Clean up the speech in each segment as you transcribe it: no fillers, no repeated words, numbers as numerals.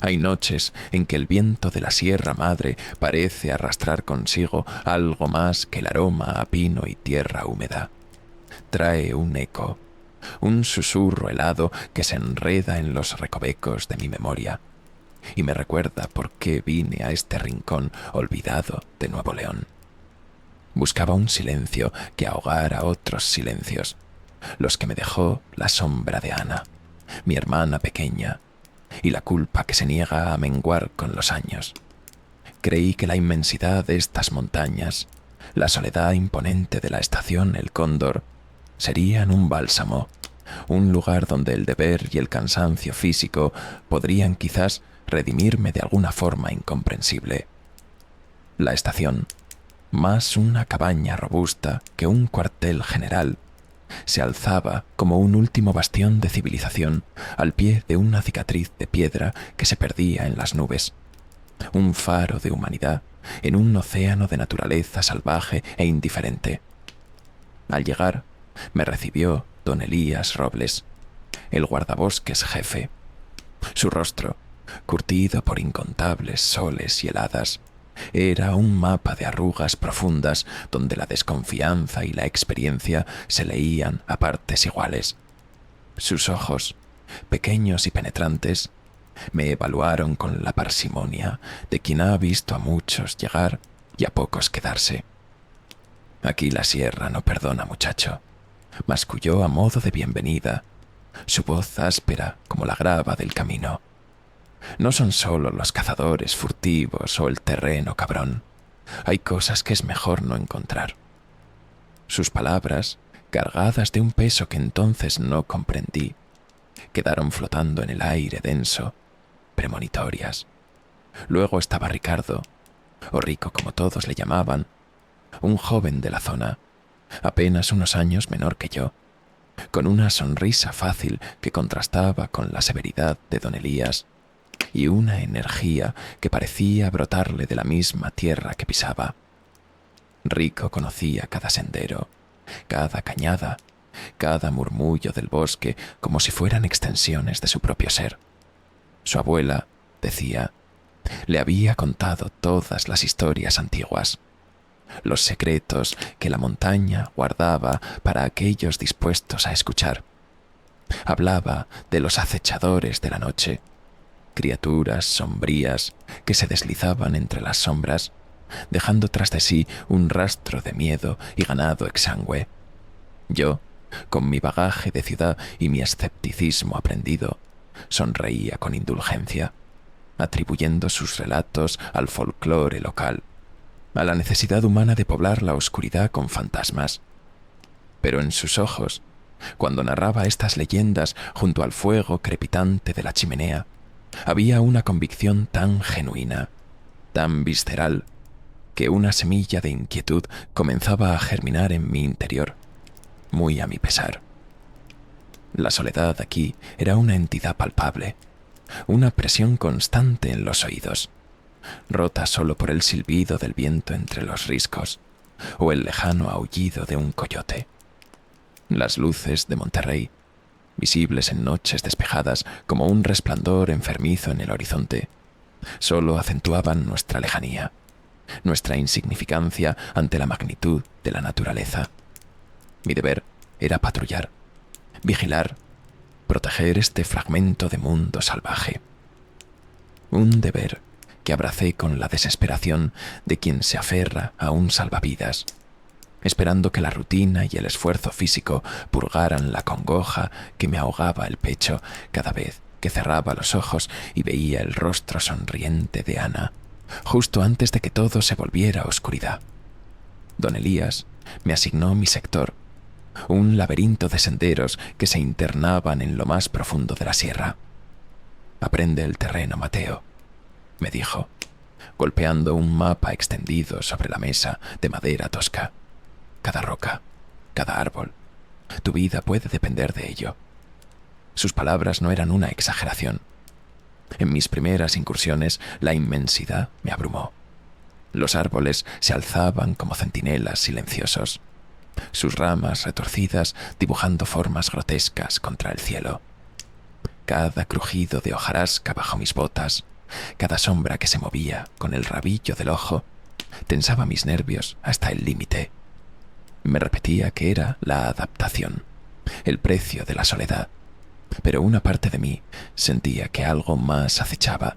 Hay noches en que el viento de la Sierra Madre parece arrastrar consigo algo más que el aroma a pino y tierra húmeda. Trae un eco, un susurro helado que se enreda en los recovecos de mi memoria y me recuerda por qué vine a este rincón olvidado de Nuevo León. Buscaba un silencio que ahogara otros silencios, los que me dejó la sombra de Ana, mi hermana pequeña, y la culpa que se niega a menguar con los años. Creí que la inmensidad de estas montañas, la soledad imponente de la estación El Cóndor, serían un bálsamo, un lugar donde el deber y el cansancio físico podrían quizás redimirme de alguna forma incomprensible. La estación, más una cabaña robusta que un cuartel general, se alzaba como un último bastión de civilización al pie de una cicatriz de piedra que se perdía en las nubes. Un faro de humanidad en un océano de naturaleza salvaje e indiferente. Al llegar, me recibió don Elías Robles, el guardabosques jefe. Su rostro, curtido por incontables soles y heladas, era un mapa de arrugas profundas donde la desconfianza y la experiencia se leían a partes iguales. Sus ojos, pequeños y penetrantes, me evaluaron con la parsimonia de quien ha visto a muchos llegar y a pocos quedarse. Aquí la sierra no perdona, muchacho, masculló a modo de bienvenida, su voz áspera como la grava del camino. No son solo los cazadores furtivos o el terreno cabrón. Hay cosas que es mejor no encontrar. Sus palabras, cargadas de un peso que entonces no comprendí, quedaron flotando en el aire denso, premonitorias. Luego estaba Ricardo, o Rico como todos le llamaban, un joven de la zona, apenas unos años menor que yo, con una sonrisa fácil que contrastaba con la severidad de don Elías y una energía que parecía brotarle de la misma tierra que pisaba. Rico conocía cada sendero, cada cañada, cada murmullo del bosque como si fueran extensiones de su propio ser. Su abuela, decía, le había contado todas las historias antiguas, los secretos que la montaña guardaba para aquellos dispuestos a escuchar. Hablaba de los acechadores de la noche, criaturas sombrías que se deslizaban entre las sombras, dejando tras de sí un rastro de miedo y ganado exangüe. Yo, con mi bagaje de ciudad y mi escepticismo aprendido, sonreía con indulgencia, atribuyendo sus relatos al folclore local, a la necesidad humana de poblar la oscuridad con fantasmas. Pero en sus ojos, cuando narraba estas leyendas junto al fuego crepitante de la chimenea, había una convicción tan genuina, tan visceral, que una semilla de inquietud comenzaba a germinar en mi interior, muy a mi pesar. La soledad aquí era una entidad palpable, una presión constante en los oídos, rota solo por el silbido del viento entre los riscos o el lejano aullido de un coyote. Las luces de Monterrey, visibles en noches despejadas como un resplandor enfermizo en el horizonte, solo acentuaban nuestra lejanía, nuestra insignificancia ante la magnitud de la naturaleza. Mi deber era patrullar, vigilar, proteger este fragmento de mundo salvaje. Un deber que abracé con la desesperación de quien se aferra a un salvavidas, esperando que la rutina y el esfuerzo físico purgaran la congoja que me ahogaba el pecho cada vez que cerraba los ojos y veía el rostro sonriente de Ana, justo antes de que todo se volviera oscuridad. Don Elías me asignó mi sector, un laberinto de senderos que se internaban en lo más profundo de la sierra. «Aprende el terreno, Mateo», me dijo, golpeando un mapa extendido sobre la mesa de madera tosca. Cada roca, cada árbol, tu vida puede depender de ello. Sus palabras no eran una exageración. En mis primeras incursiones, la inmensidad me abrumó. Los árboles se alzaban como centinelas silenciosos, sus ramas retorcidas dibujando formas grotescas contra el cielo. cada crujido de hojarasca bajo mis botas, cada sombra que se movía con el rabillo del ojo, tensaba mis nervios hasta el límite. Me repetía que era la adaptación, el precio de la soledad, pero una parte de mí sentía que algo más acechaba,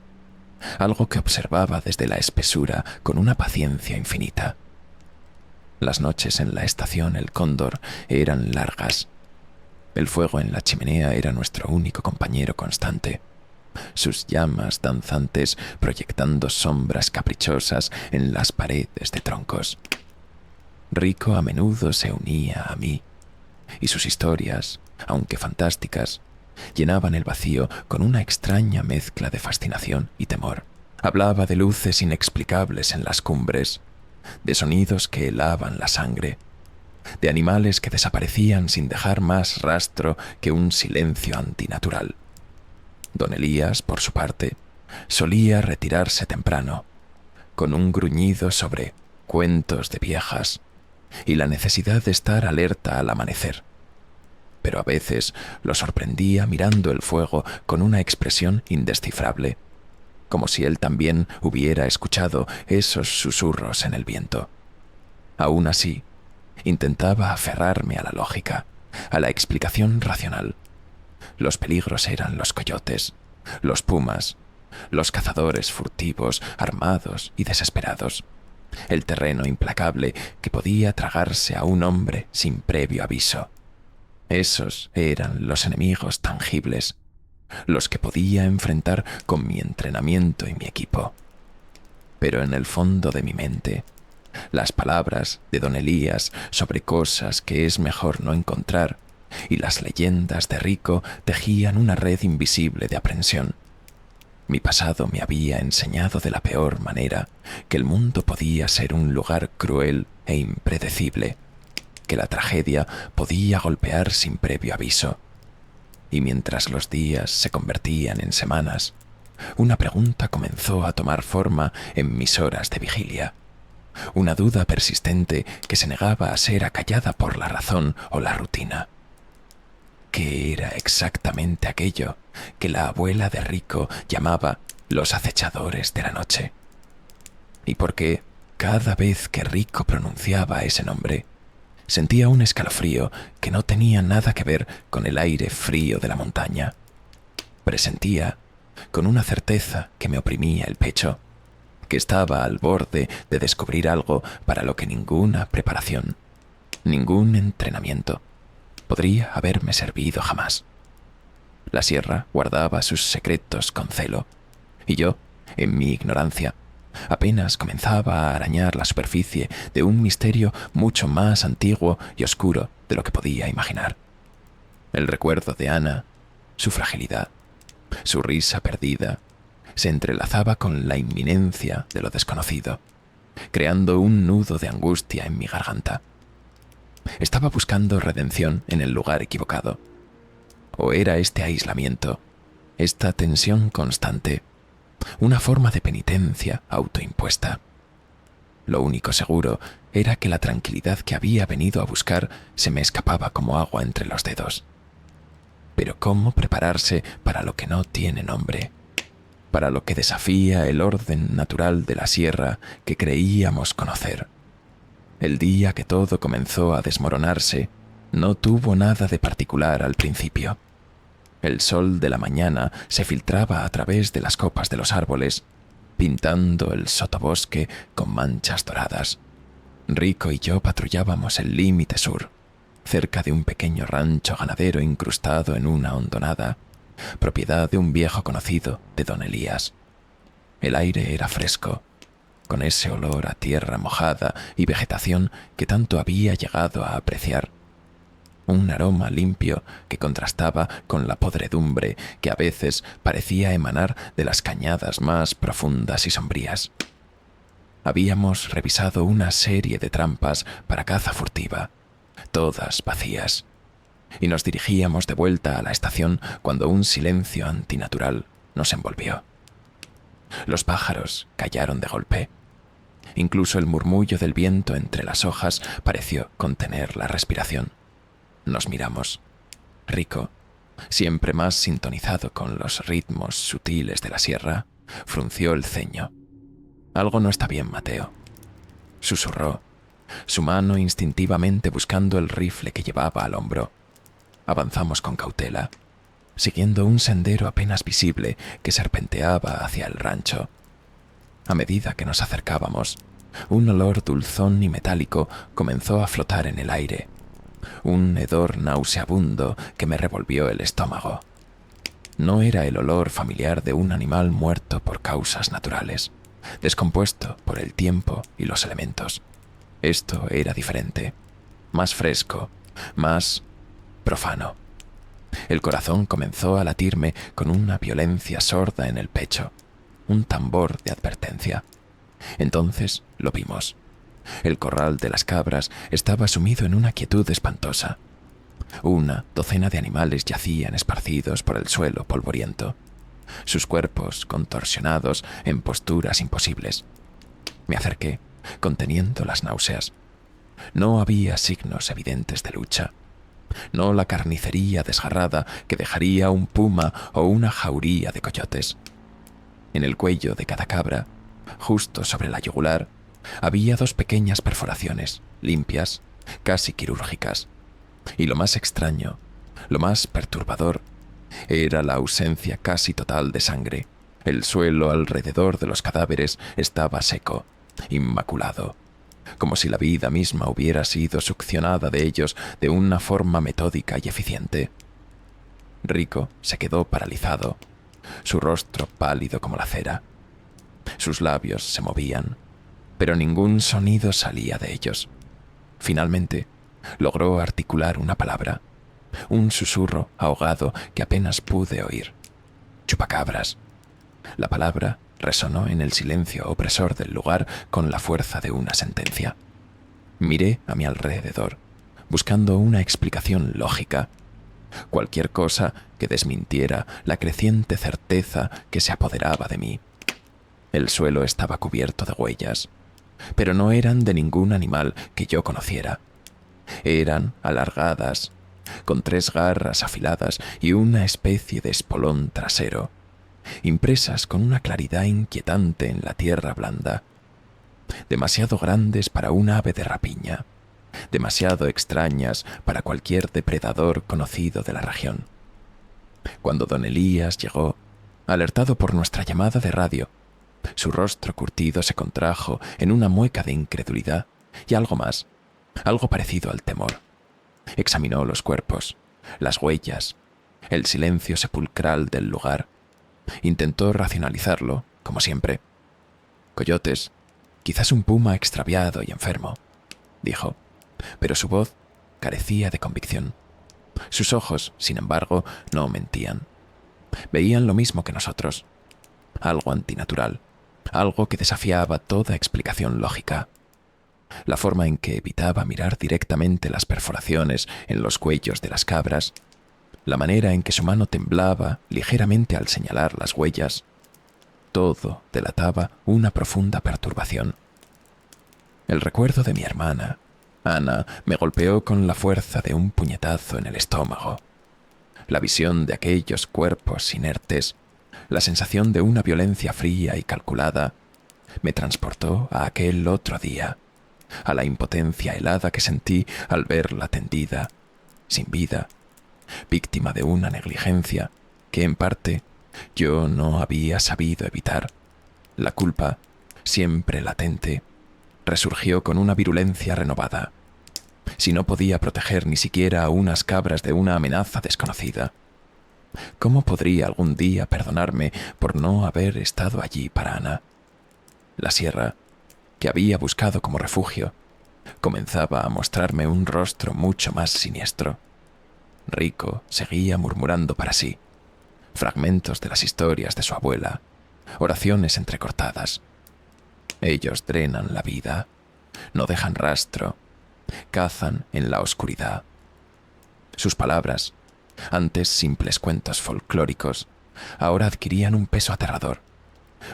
algo que observaba desde la espesura con una paciencia infinita. Las noches en la estación El Cóndor eran largas. El fuego en la chimenea era nuestro único compañero constante, sus llamas danzantes proyectando sombras caprichosas en las paredes de troncos. Rico a menudo se unía a mí, y sus historias, aunque fantásticas, llenaban el vacío con una extraña mezcla de fascinación y temor. Hablaba de luces inexplicables en las cumbres, de sonidos que helaban la sangre, de animales que desaparecían sin dejar más rastro que un silencio antinatural. Don Elías, por su parte, solía retirarse temprano, con un gruñido sobre cuentos de viejas y la necesidad de estar alerta al amanecer. Pero a veces lo sorprendía mirando el fuego con una expresión indescifrable, como si él también hubiera escuchado esos susurros en el viento. Aún así, intentaba aferrarme a la lógica, a la explicación racional. Los peligros eran los coyotes, los pumas, los cazadores furtivos, armados y desesperados, el terreno implacable que podía tragarse a un hombre sin previo aviso. Esos eran los enemigos tangibles, los que podía enfrentar con mi entrenamiento y mi equipo. Pero en el fondo de mi mente, las palabras de don Elías sobre cosas que es mejor no encontrar y las leyendas de Rico tejían una red invisible de aprensión. Mi pasado me había enseñado de la peor manera que el mundo podía ser un lugar cruel e impredecible, que la tragedia podía golpear sin previo aviso. Y mientras los días se convertían en semanas, una pregunta comenzó a tomar forma en mis horas de vigilia. Una duda persistente que se negaba a ser acallada por la razón o la rutina. ¿Qué era exactamente aquello que la abuela de Rico llamaba los acechadores de la noche? ¿Y por qué cada vez que Rico pronunciaba ese nombre, sentía un escalofrío que no tenía nada que ver con el aire frío de la montaña? Presentía, con una certeza que me oprimía el pecho, que estaba al borde de descubrir algo para lo que ninguna preparación, ningún entrenamiento podría haberme servido jamás. La sierra guardaba sus secretos con celo, y yo, en mi ignorancia, apenas comenzaba a arañar la superficie de un misterio mucho más antiguo y oscuro de lo que podía imaginar. El recuerdo de Ana, su fragilidad, su risa perdida, se entrelazaba con la inminencia de lo desconocido, creando un nudo de angustia en mi garganta. Estaba buscando redención en el lugar equivocado. ¿O era este aislamiento, esta tensión constante, una forma de penitencia autoimpuesta? Lo único seguro era que la tranquilidad que había venido a buscar se me escapaba como agua entre los dedos. Pero ¿cómo prepararse para lo que no tiene nombre? Para lo que desafía el orden natural de la sierra que creíamos conocer. El día que todo comenzó a desmoronarse, no tuvo nada de particular al principio. El sol de la mañana se filtraba a través de las copas de los árboles, pintando el sotobosque con manchas doradas. Rico y yo patrullábamos el límite sur, cerca de un pequeño rancho ganadero incrustado en una hondonada, propiedad de un viejo conocido de don Elías. El aire era fresco, con ese olor a tierra mojada y vegetación que tanto había llegado a apreciar. Un aroma limpio que contrastaba con la podredumbre que a veces parecía emanar de las cañadas más profundas y sombrías. Habíamos revisado una serie de trampas para caza furtiva, todas vacías, y nos dirigíamos de vuelta a la estación cuando un silencio antinatural nos envolvió. Los pájaros callaron de golpe. Incluso el murmullo del viento entre las hojas pareció contener la respiración. Nos miramos. Rico, siempre más sintonizado con los ritmos sutiles de la sierra, frunció el ceño. Algo no está bien, Mateo, susurró, su mano instintivamente buscando el rifle que llevaba al hombro. Avanzamos con cautela, siguiendo un sendero apenas visible que serpenteaba hacia el rancho. A medida que nos acercábamos, un olor dulzón y metálico comenzó a flotar en el aire, un hedor nauseabundo que me revolvió el estómago. No era el olor familiar de un animal muerto por causas naturales, descompuesto por el tiempo y los elementos. Esto era diferente, más fresco, más profano. El corazón comenzó a latirme con una violencia sorda en el pecho, un tambor de advertencia. Entonces lo vimos. El corral de las cabras estaba sumido en una quietud espantosa. Una docena de animales yacían esparcidos por el suelo polvoriento, sus cuerpos contorsionados en posturas imposibles. Me acerqué, conteniendo las náuseas. No había signos evidentes de lucha. No la carnicería desgarrada que dejaría un puma o una jauría de coyotes. En el cuello de cada cabra, justo sobre la yugular, había 2 pequeñas perforaciones, limpias, casi quirúrgicas. Y lo más extraño, lo más perturbador, era la ausencia casi total de sangre. El suelo alrededor de los cadáveres estaba seco, inmaculado, como si la vida misma hubiera sido succionada de ellos de una forma metódica y eficiente. Rico se quedó paralizado, su rostro pálido como la cera. Sus labios se movían, pero ningún sonido salía de ellos. Finalmente, logró articular una palabra, un susurro ahogado que apenas pude oír. Chupacabras. La palabra resonó en el silencio opresor del lugar con la fuerza de una sentencia. Miré a mi alrededor, buscando una explicación lógica, cualquier cosa que desmintiera la creciente certeza que se apoderaba de mí. El suelo estaba cubierto de huellas, pero no eran de ningún animal que yo conociera. Eran alargadas, con 3 garras afiladas y una especie de espolón trasero, impresas con una claridad inquietante en la tierra blanda. Demasiado grandes para un ave de rapiña, demasiado extrañas para cualquier depredador conocido de la región. Cuando don Elías llegó, alertado por nuestra llamada de radio, su rostro curtido se contrajo en una mueca de incredulidad y algo más, algo parecido al temor. Examinó los cuerpos, las huellas, el silencio sepulcral del lugar. Intentó racionalizarlo, como siempre. Coyotes, quizás un puma extraviado y enfermo, dijo, pero su voz carecía de convicción. Sus ojos, sin embargo, no mentían. Veían lo mismo que nosotros. Algo antinatural, algo que desafiaba toda explicación lógica. La forma en que evitaba mirar directamente las perforaciones en los cuellos de las cabras, la manera en que su mano temblaba ligeramente al señalar las huellas, todo delataba una profunda perturbación. El recuerdo de mi hermana, Ana, me golpeó con la fuerza de un puñetazo en el estómago. La visión de aquellos cuerpos inertes, la sensación de una violencia fría y calculada, me transportó a aquel otro día, a la impotencia helada que sentí al verla tendida, sin vida, víctima de una negligencia que en parte yo no había sabido evitar. La culpa, siempre latente, resurgió con una virulencia renovada. Si no podía proteger ni siquiera a unas cabras de una amenaza desconocida, ¿cómo podría algún día perdonarme por no haber estado allí para Ana? La sierra, que había buscado como refugio, comenzaba a mostrarme un rostro mucho más siniestro. Rico seguía murmurando para sí, fragmentos de las historias de su abuela, oraciones entrecortadas. Ellos drenan la vida, no dejan rastro, cazan en la oscuridad. Sus palabras, antes simples cuentos folclóricos, ahora adquirían un peso aterrador,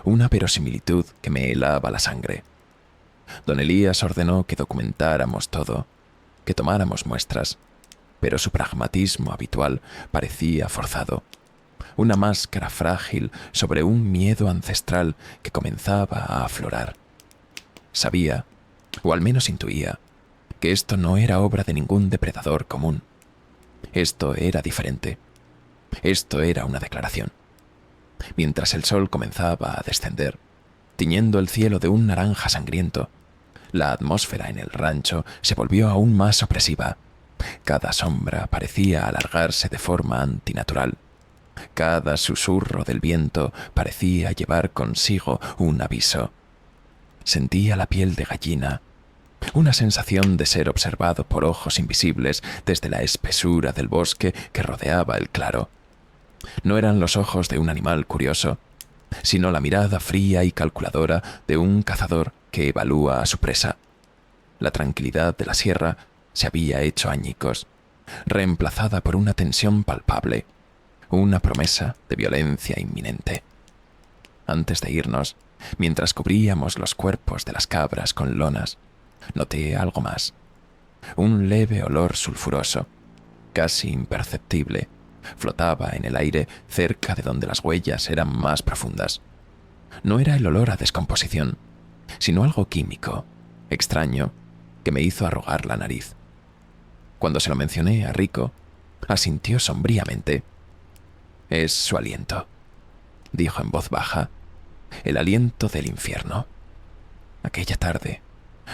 una verosimilitud que me helaba la sangre. Don Elías ordenó que documentáramos todo, que tomáramos muestras. pero su pragmatismo habitual parecía forzado, una máscara frágil sobre un miedo ancestral que comenzaba a aflorar. Sabía, o al menos intuía, que esto no era obra de ningún depredador común. Esto era diferente. Esto era una declaración. Mientras el sol comenzaba a descender, tiñendo el cielo de un naranja sangriento, la atmósfera en el rancho se volvió aún más opresiva. Cada sombra parecía alargarse de forma antinatural. Cada susurro del viento parecía llevar consigo un aviso. Sentía la piel de gallina, una sensación de ser observado por ojos invisibles desde la espesura del bosque que rodeaba el claro. No eran los ojos de un animal curioso, sino la mirada fría y calculadora de un cazador que evalúa a su presa. La tranquilidad de la sierra se había hecho añicos, reemplazada por una tensión palpable, una promesa de violencia inminente. Antes de irnos, mientras cubríamos los cuerpos de las cabras con lonas, noté algo más. Un leve olor sulfuroso, casi imperceptible, flotaba en el aire cerca de donde las huellas eran más profundas. No era el olor a descomposición, sino algo químico, extraño, que me hizo arrugar la nariz. Cuando se lo mencioné a Rico, asintió sombríamente. «Es su aliento», dijo en voz baja, «el aliento del infierno». Aquella tarde,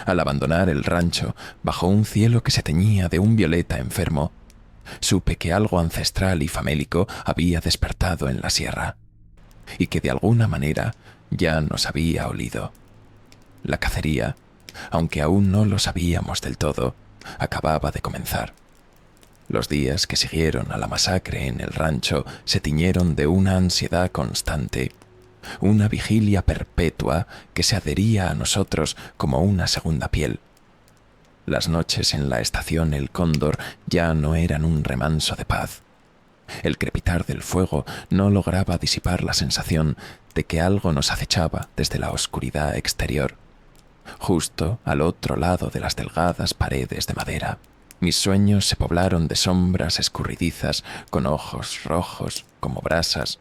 al abandonar el rancho bajo un cielo que se teñía de un violeta enfermo, supe que algo ancestral y famélico había despertado en la sierra, y que de alguna manera ya nos había olido. La cacería, aunque aún no lo sabíamos del todo, acababa de comenzar. Los días que siguieron a la masacre en el rancho se tiñeron de una ansiedad constante, una vigilia perpetua que se adhería a nosotros como una segunda piel. Las noches en la estación El Cóndor ya no eran un remanso de paz. El crepitar del fuego no lograba disipar la sensación de que algo nos acechaba desde la oscuridad exterior, justo al otro lado de las delgadas paredes de madera. Mis sueños se poblaron de sombras escurridizas con ojos rojos como brasas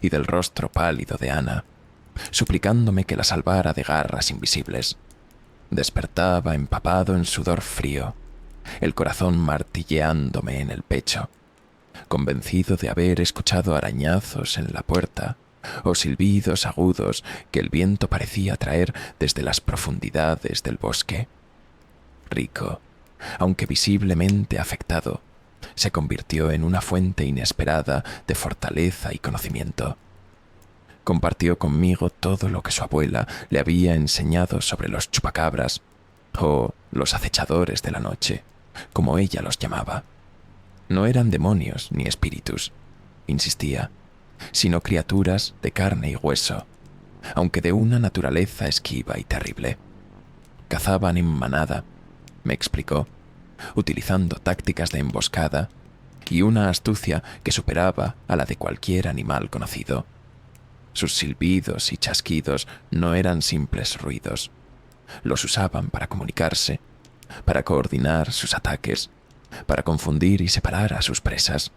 y del rostro pálido de Ana, suplicándome que la salvara de garras invisibles. Despertaba empapado en sudor frío, el corazón martilleándome en el pecho, convencido de haber escuchado arañazos en la puerta o silbidos agudos que el viento parecía traer desde las profundidades del bosque. Rico, aunque visiblemente afectado, se convirtió en una fuente inesperada de fortaleza y conocimiento. Compartió conmigo todo lo que su abuela le había enseñado sobre los chupacabras, o los acechadores de la noche, como ella los llamaba. No eran demonios ni espíritus, insistía, sino criaturas de carne y hueso, aunque de una naturaleza esquiva y terrible. Cazaban en manada, me explicó, utilizando tácticas de emboscada y una astucia que superaba a la de cualquier animal conocido. Sus silbidos y chasquidos no eran simples ruidos. Los usaban para comunicarse, para coordinar sus ataques, para confundir y separar a sus presas,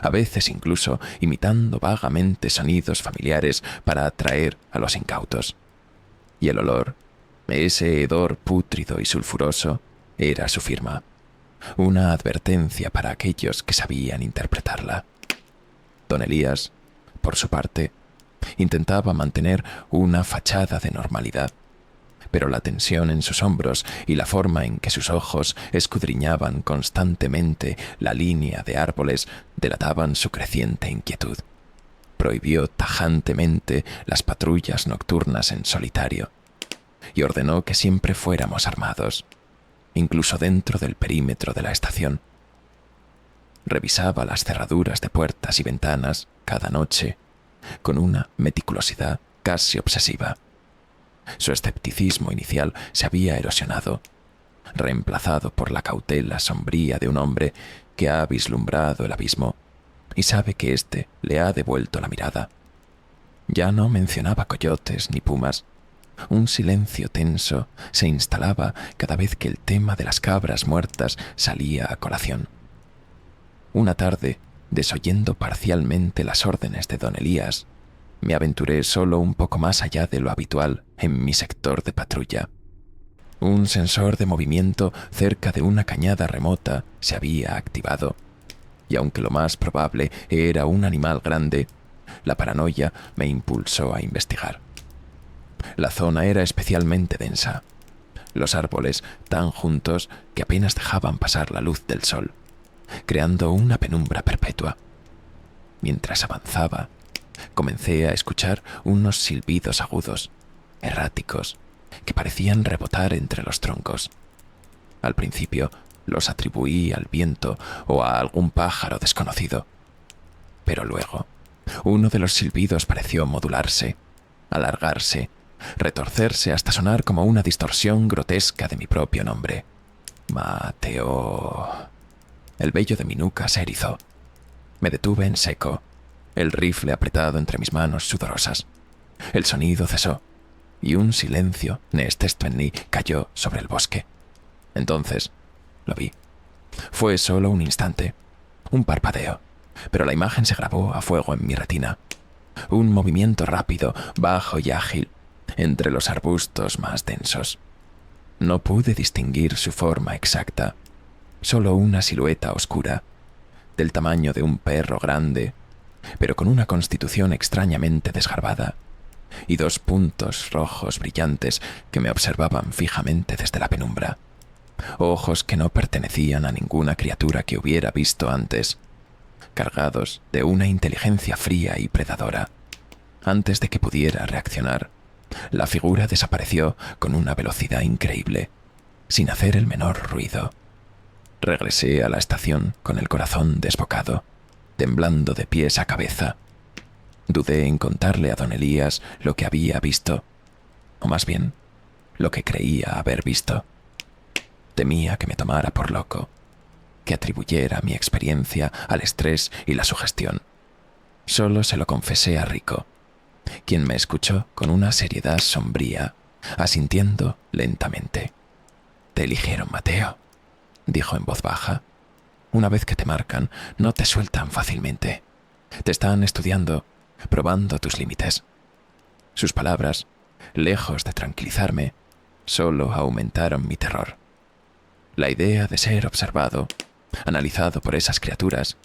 a veces incluso imitando vagamente sonidos familiares para atraer a los incautos. Y el olor, ese hedor pútrido y sulfuroso, era su firma, una advertencia para aquellos que sabían interpretarla. Don Elías, por su parte, intentaba mantener una fachada de normalidad, pero la tensión en sus hombros y la forma en que sus ojos escudriñaban constantemente la línea de árboles delataban su creciente inquietud. Prohibió tajantemente las patrullas nocturnas en solitario y ordenó que siempre fuéramos armados, incluso dentro del perímetro de la estación. Revisaba las cerraduras de puertas y ventanas cada noche con una meticulosidad casi obsesiva. Su escepticismo inicial se había erosionado, reemplazado por la cautela sombría de un hombre que ha vislumbrado el abismo y sabe que éste le ha devuelto la mirada. Ya no mencionaba coyotes ni pumas. Un silencio tenso se instalaba cada vez que el tema de las cabras muertas salía a colación. Una tarde, desoyendo parcialmente las órdenes de don Elías, me aventuré solo un poco más allá de lo habitual en mi sector de patrulla. Un sensor de movimiento cerca de una cañada remota se había activado, y aunque lo más probable era un animal grande, la paranoia me impulsó a investigar. La zona era especialmente densa, los árboles tan juntos que apenas dejaban pasar la luz del sol, creando una penumbra perpetua. Mientras avanzaba, comencé a escuchar unos silbidos agudos, erráticos, que parecían rebotar entre los troncos. Al principio los atribuí al viento o a algún pájaro desconocido, pero luego uno de los silbidos pareció modularse, alargarse, retorcerse hasta sonar como una distorsión grotesca de mi propio nombre. Mateo. El vello de mi nuca se erizó. Me detuve en seco, el rifle apretado entre mis manos sudorosas. El sonido cesó, y un silencio Nestestvenni cayó sobre el bosque. Entonces lo vi. Fue solo un instante, un parpadeo, pero la imagen se grabó a fuego en mi retina. Un movimiento rápido, bajo y ágil, entre los arbustos más densos. No pude distinguir su forma exacta, solo una silueta oscura, del tamaño de un perro grande, pero con una constitución extrañamente desgarbada, y dos puntos rojos brillantes que me observaban fijamente desde la penumbra. Ojos que no pertenecían a ninguna criatura que hubiera visto antes, cargados de una inteligencia fría y predadora. Antes de que pudiera reaccionar, la figura desapareció con una velocidad increíble, sin hacer el menor ruido. Regresé a la estación con el corazón desbocado, temblando de pies a cabeza. Dudé en contarle a don Elías lo que había visto, o más bien, lo que creía haber visto. Temía que me tomara por loco, que atribuyera mi experiencia al estrés y la sugestión. Solo se lo confesé a Rico, quien me escuchó con una seriedad sombría, asintiendo lentamente. «Te eligieron, Mateo», dijo en voz baja. «Una vez que te marcan, no te sueltan fácilmente. Te están estudiando, probando tus límites». Sus palabras, lejos de tranquilizarme, solo aumentaron mi terror. La idea de ser observado, analizado por esas criaturas,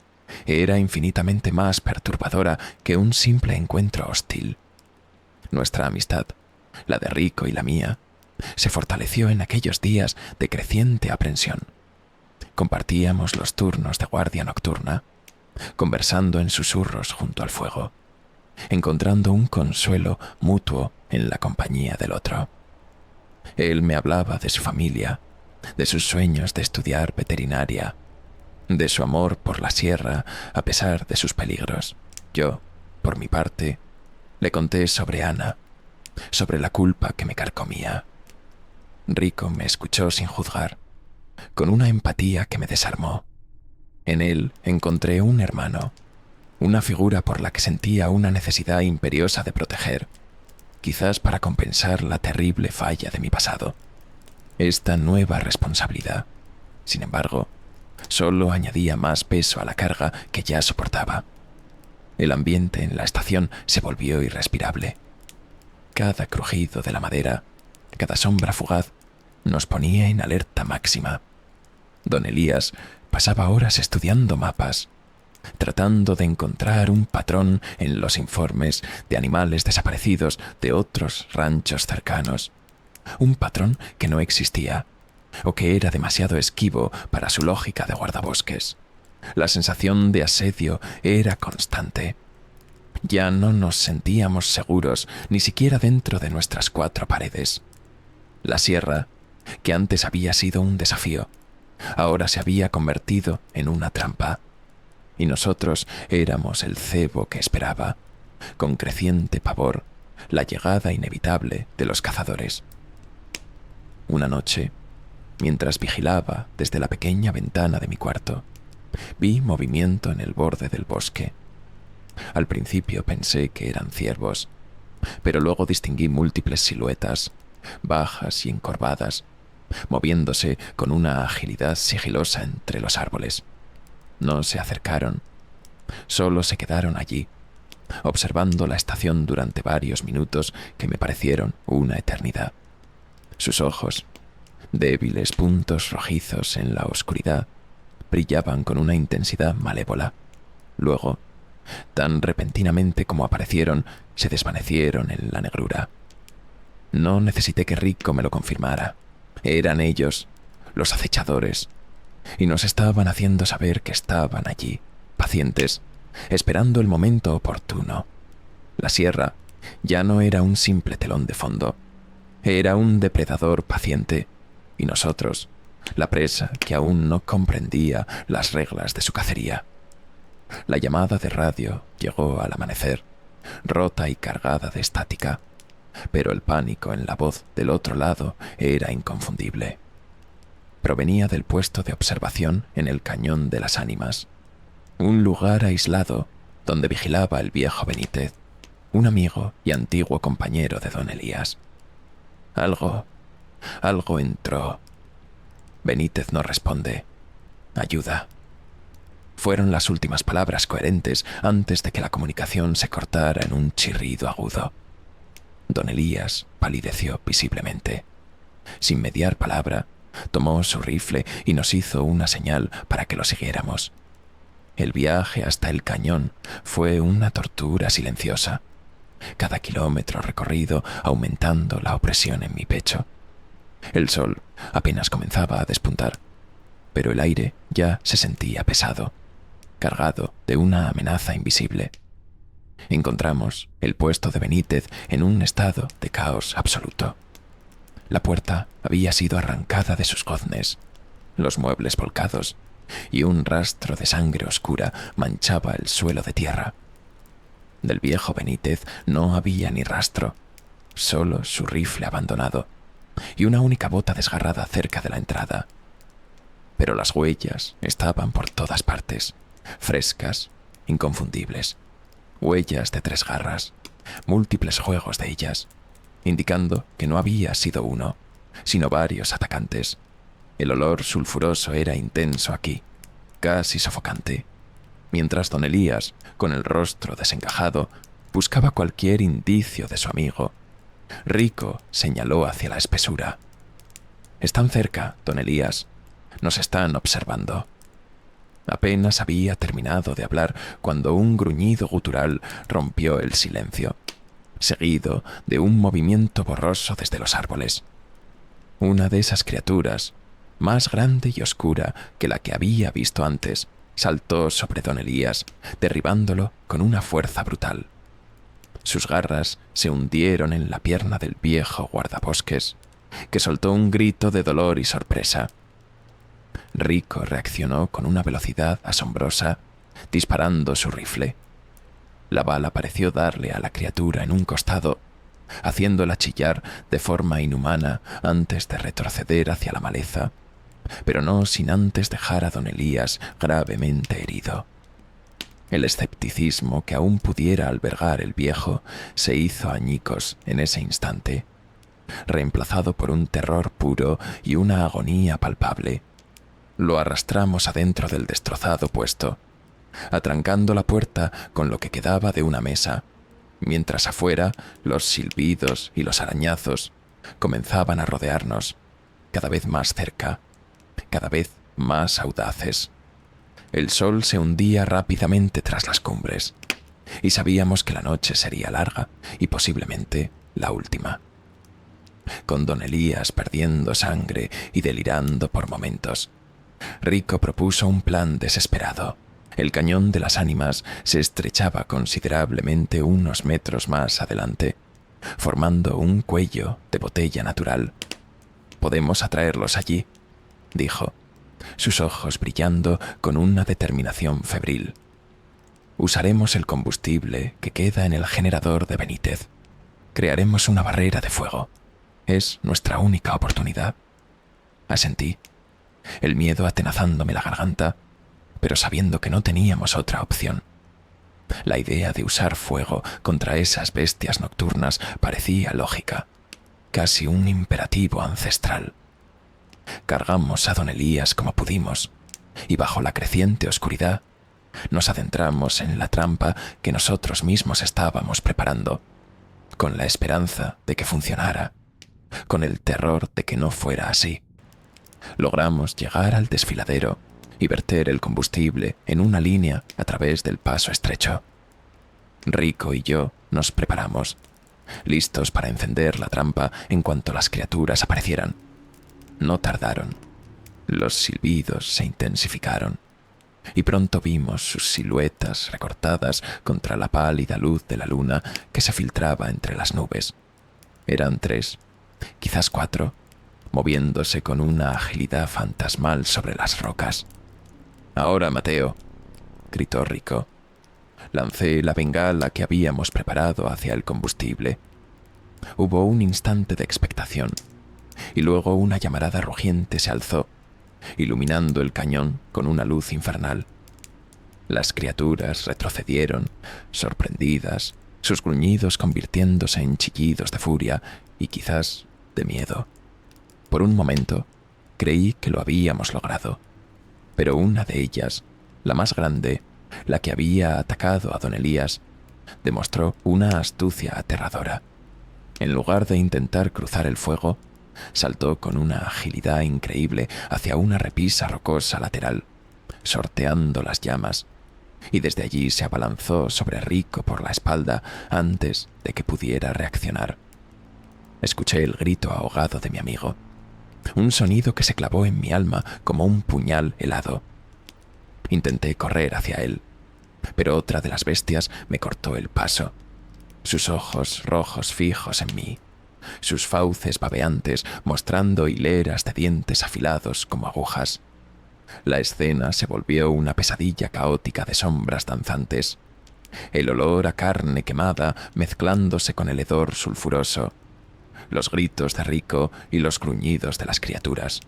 era infinitamente más perturbadora que un simple encuentro hostil. Nuestra amistad, la de Rico y la mía, se fortaleció en aquellos días de creciente aprensión. Compartíamos los turnos de guardia nocturna, conversando en susurros junto al fuego, encontrando un consuelo mutuo en la compañía del otro. Él me hablaba de su familia, de sus sueños de estudiar veterinaria, de su amor por la sierra a pesar de sus peligros. Yo, por mi parte, le conté sobre Ana, sobre la culpa que me carcomía. Rico me escuchó sin juzgar, con una empatía que me desarmó. En él encontré un hermano, una figura por la que sentía una necesidad imperiosa de proteger, quizás para compensar la terrible falla de mi pasado. Esta nueva responsabilidad, sin embargo, solo añadía más peso a la carga que ya soportaba. El ambiente en la estación se volvió irrespirable. Cada crujido de la madera, cada sombra fugaz, nos ponía en alerta máxima. Don Elías pasaba horas estudiando mapas, tratando de encontrar un patrón en los informes de animales desaparecidos de otros ranchos cercanos. Un patrón que no existía, o que era demasiado esquivo para su lógica de guardabosques. La sensación de asedio era constante. Ya no nos sentíamos seguros ni siquiera dentro de nuestras cuatro paredes. La sierra, que antes había sido un desafío, ahora se había convertido en una trampa, y nosotros éramos el cebo que esperaba, con creciente pavor, la llegada inevitable de los cazadores. Una noche, mientras vigilaba desde la pequeña ventana de mi cuarto, vi movimiento en el borde del bosque. Al principio pensé que eran ciervos, pero luego distinguí múltiples siluetas, bajas y encorvadas, moviéndose con una agilidad sigilosa entre los árboles. No se acercaron, solo se quedaron allí, observando la estación durante varios minutos que me parecieron una eternidad. Sus ojos, débiles puntos rojizos en la oscuridad, brillaban con una intensidad malévola. Luego, tan repentinamente como aparecieron, se desvanecieron en la negrura. No necesité que Rico me lo confirmara. Eran ellos, los acechadores, y nos estaban haciendo saber que estaban allí, pacientes, esperando el momento oportuno. La sierra ya no era un simple telón de fondo, era un depredador paciente, y nosotros, la presa que aún no comprendía las reglas de su cacería. La llamada de radio llegó al amanecer, rota y cargada de estática, pero el pánico en la voz del otro lado era inconfundible. Provenía del puesto de observación en el Cañón de las Ánimas, un lugar aislado donde vigilaba el viejo Benítez, un amigo y antiguo compañero de don Elías. Algo entró. Benítez no responde. Ayuda. Fueron las últimas palabras coherentes antes de que la comunicación se cortara en un chirrido agudo. Don Elías palideció visiblemente. Sin mediar palabra, tomó su rifle y nos hizo una señal para que lo siguiéramos. El viaje hasta el cañón fue una tortura silenciosa, cada kilómetro recorrido aumentando la opresión en mi pecho. El sol apenas comenzaba a despuntar, pero el aire ya se sentía pesado, cargado de una amenaza invisible. Encontramos el puesto de Benítez en un estado de caos absoluto. La puerta había sido arrancada de sus goznes, los muebles volcados, y un rastro de sangre oscura manchaba el suelo de tierra. Del viejo Benítez no había ni rastro, solo su rifle abandonado y una única bota desgarrada cerca de la entrada. Pero las huellas estaban por todas partes, frescas, inconfundibles. Huellas de 3 garras, múltiples juegos de ellas, indicando que no había sido uno, sino varios atacantes. El olor sulfuroso era intenso aquí, casi sofocante, mientras don Elías, con el rostro desencajado, buscaba cualquier indicio de su amigo. Rico señaló hacia la espesura. «Están cerca, don Elías. Nos están observando». Apenas había terminado de hablar cuando un gruñido gutural rompió el silencio, seguido de un movimiento borroso desde los árboles. Una de esas criaturas, más grande y oscura que la que había visto antes, saltó sobre don Elías, derribándolo con una fuerza brutal. Sus garras se hundieron en la pierna del viejo guardabosques, que soltó un grito de dolor y sorpresa. Rico reaccionó con una velocidad asombrosa, disparando su rifle. La bala pareció darle a la criatura en un costado, haciéndola chillar de forma inhumana antes de retroceder hacia la maleza, pero no sin antes dejar a don Elías gravemente herido. El escepticismo que aún pudiera albergar el viejo se hizo añicos en ese instante, reemplazado por un terror puro y una agonía palpable. Lo arrastramos adentro del destrozado puesto, atrancando la puerta con lo que quedaba de una mesa, mientras afuera los silbidos y los arañazos comenzaban a rodearnos, cada vez más cerca, cada vez más audaces. El sol se hundía rápidamente tras las cumbres, y sabíamos que la noche sería larga y posiblemente la última. Con don Elías perdiendo sangre y delirando por momentos, Rico propuso un plan desesperado. El cañón de las Ánimas se estrechaba considerablemente unos metros más adelante, formando un cuello de botella natural. «Podemos atraerlos allí», dijo, sus ojos brillando con una determinación febril. «Usaremos el combustible que queda en el generador de Benítez. Crearemos una barrera de fuego. Es nuestra única oportunidad». Asentí, el miedo atenazándome la garganta, pero sabiendo que no teníamos otra opción. La idea de usar fuego contra esas bestias nocturnas parecía lógica, casi un imperativo ancestral. Cargamos a don Elías como pudimos, y bajo la creciente oscuridad nos adentramos en la trampa que nosotros mismos estábamos preparando, con la esperanza de que funcionara, con el terror de que no fuera así. Logramos llegar al desfiladero y verter el combustible en una línea a través del paso estrecho. Rico y yo nos preparamos, listos para encender la trampa en cuanto las criaturas aparecieran. No tardaron. Los silbidos se intensificaron y pronto vimos sus siluetas recortadas contra la pálida luz de la luna que se filtraba entre las nubes. Eran 3, quizás 4, moviéndose con una agilidad fantasmal sobre las rocas. «Ahora, Mateo», gritó Rico. Lancé la bengala que habíamos preparado hacia el combustible. Hubo un instante de expectación, y luego una llamarada rugiente se alzó, iluminando el cañón con una luz infernal. Las criaturas retrocedieron, sorprendidas, sus gruñidos convirtiéndose en chillidos de furia y quizás de miedo. Por un momento creí que lo habíamos logrado, pero una de ellas, la más grande, la que había atacado a don Elías, demostró una astucia aterradora. En lugar de intentar cruzar el fuego, saltó con una agilidad increíble hacia una repisa rocosa lateral, sorteando las llamas, y desde allí se abalanzó sobre Rico por la espalda antes de que pudiera reaccionar. Escuché el grito ahogado de mi amigo, un sonido que se clavó en mi alma como un puñal helado. Intenté correr hacia él, pero otra de las bestias me cortó el paso, sus ojos rojos fijos en mí, sus fauces babeantes mostrando hileras de dientes afilados como agujas. La escena se volvió una pesadilla caótica de sombras danzantes, el olor a carne quemada mezclándose con el hedor sulfuroso, los gritos de Rico y los gruñidos de las criaturas.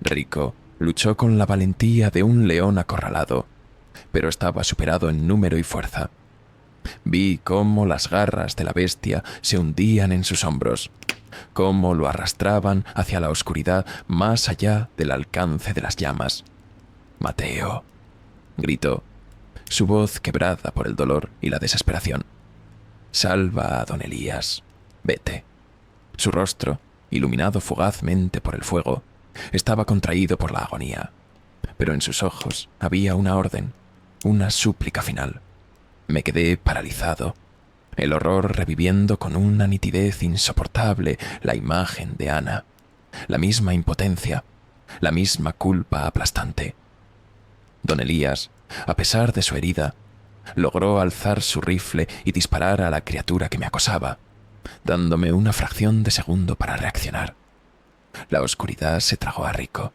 Rico luchó con la valentía de un león acorralado, pero estaba superado en número y fuerza. Vi cómo las garras de la bestia se hundían en sus hombros, cómo lo arrastraban hacia la oscuridad más allá del alcance de las llamas. «Mateo», gritó, su voz quebrada por el dolor y la desesperación. «Salva a don Elías. Vete». Su rostro, iluminado fugazmente por el fuego, estaba contraído por la agonía, pero en sus ojos había una orden, una súplica final. Me quedé paralizado, el horror reviviendo con una nitidez insoportable la imagen de Ana, la misma impotencia, la misma culpa aplastante. Don Elías, a pesar de su herida, logró alzar su rifle y disparar a la criatura que me acosaba, dándome una fracción de segundo para reaccionar. La oscuridad se tragó a Rico.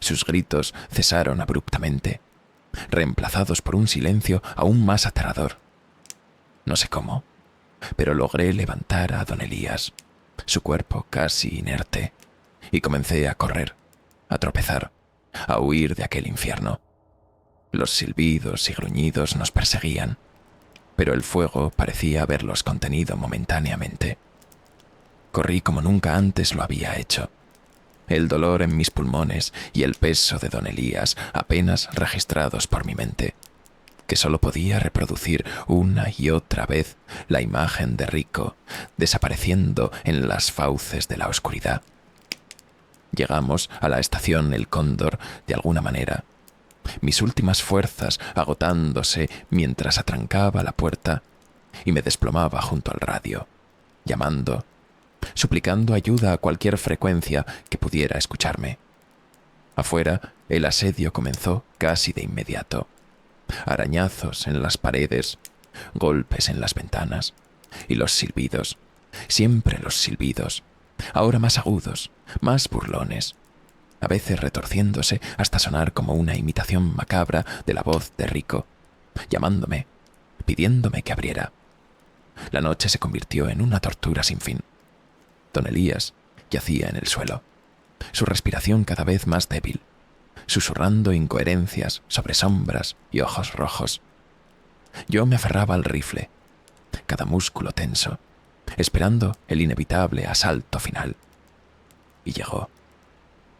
Sus gritos cesaron abruptamente, reemplazados por un silencio aún más aterrador. No sé cómo, pero logré levantar a don Elías, su cuerpo casi inerte, y comencé a correr, a tropezar, a huir de aquel infierno. Los silbidos y gruñidos nos perseguían, pero el fuego parecía haberlos contenido momentáneamente. Corrí como nunca antes lo había hecho, el dolor en mis pulmones y el peso de don Elías apenas registrados por mi mente, que solo podía reproducir una y otra vez la imagen de Rico desapareciendo en las fauces de la oscuridad. Llegamos a la estación El Cóndor de alguna manera, mis últimas fuerzas agotándose mientras atrancaba la puerta y me desplomaba junto al radio, llamando, suplicando ayuda a cualquier frecuencia que pudiera escucharme. Afuera, el asedio comenzó casi de inmediato. Arañazos en las paredes, golpes en las ventanas y los silbidos, siempre los silbidos, ahora más agudos, más burlones, a veces retorciéndose hasta sonar como una imitación macabra de la voz de Rico, llamándome, pidiéndome que abriera. La noche se convirtió en una tortura sin fin. Don Elías yacía en el suelo, su respiración cada vez más débil, susurrando incoherencias sobre sombras y ojos rojos. Yo me aferraba al rifle, cada músculo tenso, esperando el inevitable asalto final. Y llegó.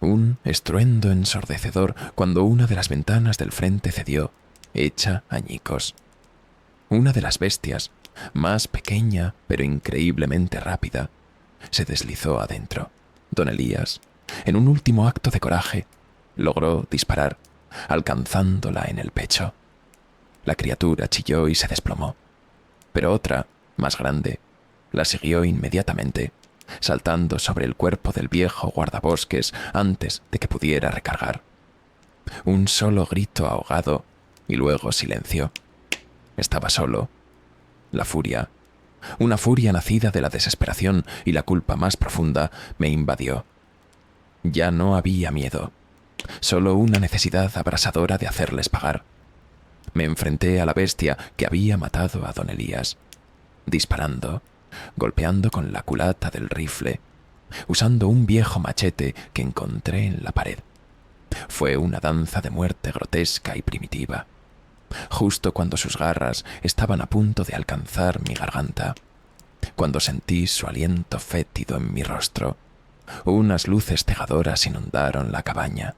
Un estruendo ensordecedor cuando una de las ventanas del frente cedió, hecha añicos. Una de las bestias, más pequeña pero increíblemente rápida, se deslizó adentro. Don Elías, en un último acto de coraje, logró disparar, alcanzándola en el pecho. La criatura chilló y se desplomó, pero otra, más grande, la siguió inmediatamente, saltando sobre el cuerpo del viejo guardabosques antes de que pudiera recargar. Un solo grito ahogado y luego silencio. Estaba solo. La furia, una furia nacida de la desesperación y la culpa más profunda, me invadió. Ya no había miedo, solo una necesidad abrasadora de hacerles pagar. Me enfrenté a la bestia que había matado a don Elías, disparando, golpeando con la culata del rifle, usando un viejo machete que encontré en la pared. Fue una danza de muerte grotesca y primitiva. Justo cuando sus garras estaban a punto de alcanzar mi garganta, cuando sentí su aliento fétido en mi rostro, unas luces cegadoras inundaron la cabaña,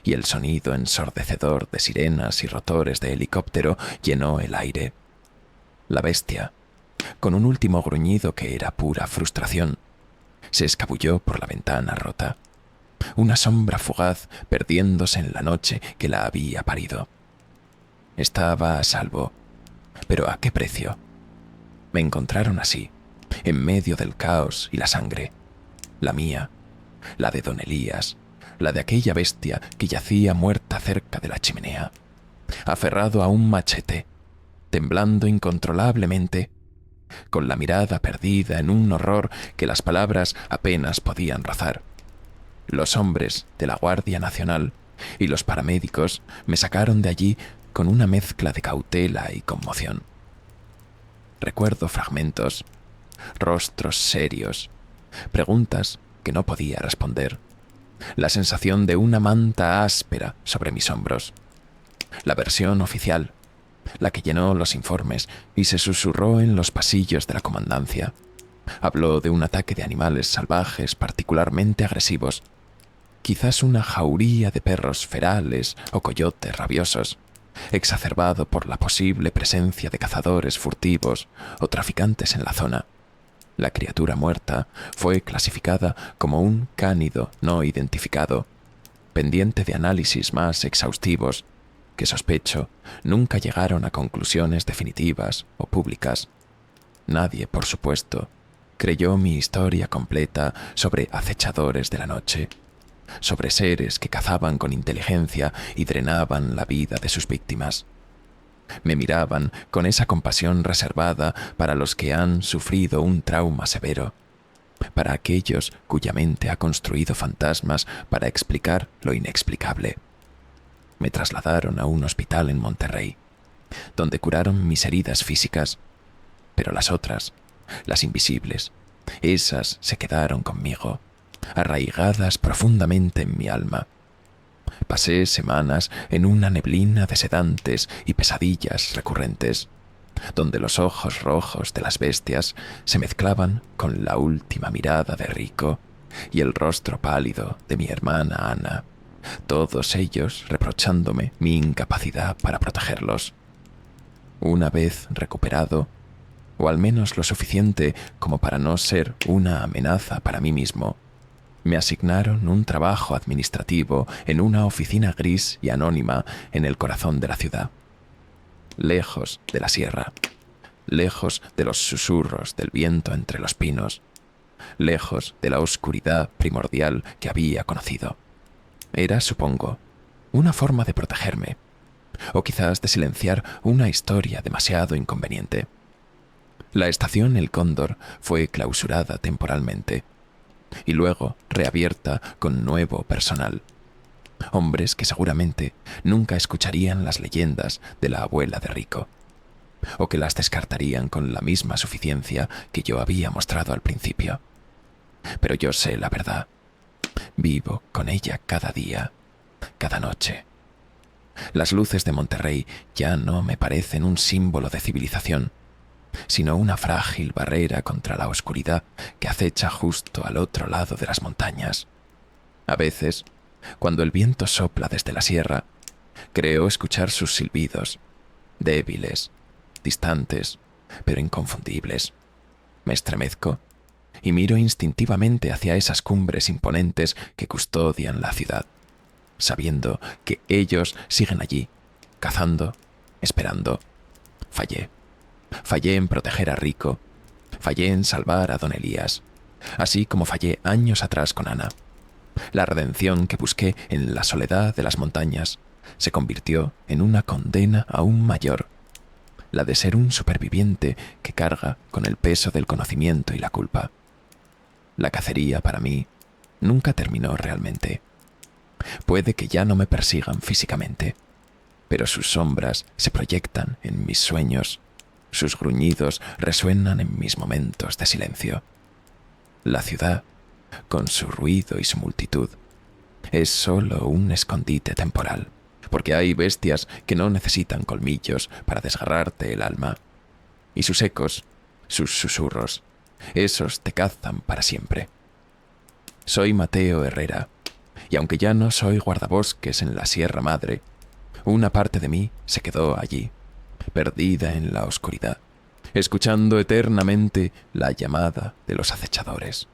y el sonido ensordecedor de sirenas y rotores de helicóptero llenó el aire. La bestia, con un último gruñido que era pura frustración, se escabulló por la ventana rota, una sombra fugaz perdiéndose en la noche que la había parido. Estaba a salvo, pero ¿a qué precio? Me encontraron así, en medio del caos y la sangre, la mía, la de don Elías, la de aquella bestia que yacía muerta cerca de la chimenea, aferrado a un machete, temblando incontrolablemente, con la mirada perdida en un horror que las palabras apenas podían rozar. Los hombres de la Guardia Nacional y los paramédicos me sacaron de allí con una mezcla de cautela y conmoción. Recuerdo fragmentos, rostros serios, preguntas que no podía responder, la sensación de una manta áspera sobre mis hombros. La versión oficial, la que llenó los informes y se susurró en los pasillos de la comandancia, habló de un ataque de animales salvajes particularmente agresivos, quizás una jauría de perros ferales o coyotes rabiosos, exacerbado por la posible presencia de cazadores furtivos o traficantes en la zona. La criatura muerta fue clasificada como un cánido no identificado, pendiente de análisis más exhaustivos, que sospecho nunca llegaron a conclusiones definitivas o públicas. Nadie, por supuesto, creyó mi historia completa sobre acechadores de la noche, sobre seres que cazaban con inteligencia y drenaban la vida de sus víctimas. Me miraban con esa compasión reservada para los que han sufrido un trauma severo, para aquellos cuya mente ha construido fantasmas para explicar lo inexplicable. Me trasladaron a un hospital en Monterrey, donde curaron mis heridas físicas, pero las otras, las invisibles, esas se quedaron conmigo, arraigadas profundamente en mi alma. Pasé semanas en una neblina de sedantes y pesadillas recurrentes, donde los ojos rojos de las bestias se mezclaban con la última mirada de Rico y el rostro pálido de mi hermana Ana, todos ellos reprochándome mi incapacidad para protegerlos. Una vez recuperado, o al menos lo suficiente como para no ser una amenaza para mí mismo, me asignaron un trabajo administrativo en una oficina gris y anónima en el corazón de la ciudad, lejos de la sierra, lejos de los susurros del viento entre los pinos, lejos de la oscuridad primordial que había conocido. Era, supongo, una forma de protegerme, o quizás de silenciar una historia demasiado inconveniente. La estación El Cóndor fue clausurada temporalmente, y luego reabierta con nuevo personal. Hombres que seguramente nunca escucharían las leyendas de la abuela de Rico, o que las descartarían con la misma suficiencia que yo había mostrado al principio. Pero yo sé la verdad. Vivo con ella cada día, cada noche. Las luces de Monterrey ya no me parecen un símbolo de civilización, sino una frágil barrera contra la oscuridad que acecha justo al otro lado de las montañas. A veces, cuando el viento sopla desde la sierra, creo escuchar sus silbidos, débiles, distantes, pero inconfundibles. Me estremezco y miro instintivamente hacia esas cumbres imponentes que custodian la ciudad, sabiendo que ellos siguen allí, cazando, esperando. Fallé. Fallé en proteger a Rico. Fallé en salvar a don Elías, así como fallé años atrás con Ana. La redención que busqué en la soledad de las montañas se convirtió en una condena aún mayor, la de ser un superviviente que carga con el peso del conocimiento y la culpa. La cacería, para mí, nunca terminó realmente. Puede que ya no me persigan físicamente, pero sus sombras se proyectan en mis sueños, sus gruñidos resuenan en mis momentos de silencio. La ciudad, con su ruido y su multitud, es solo un escondite temporal, porque hay bestias que no necesitan colmillos para desgarrarte el alma, y sus ecos, sus susurros, esos te cazan para siempre. Soy Mateo Herrera, y aunque ya no soy guardabosques en la Sierra Madre, una parte de mí se quedó allí, perdida en la oscuridad, escuchando eternamente la llamada de los acechadores.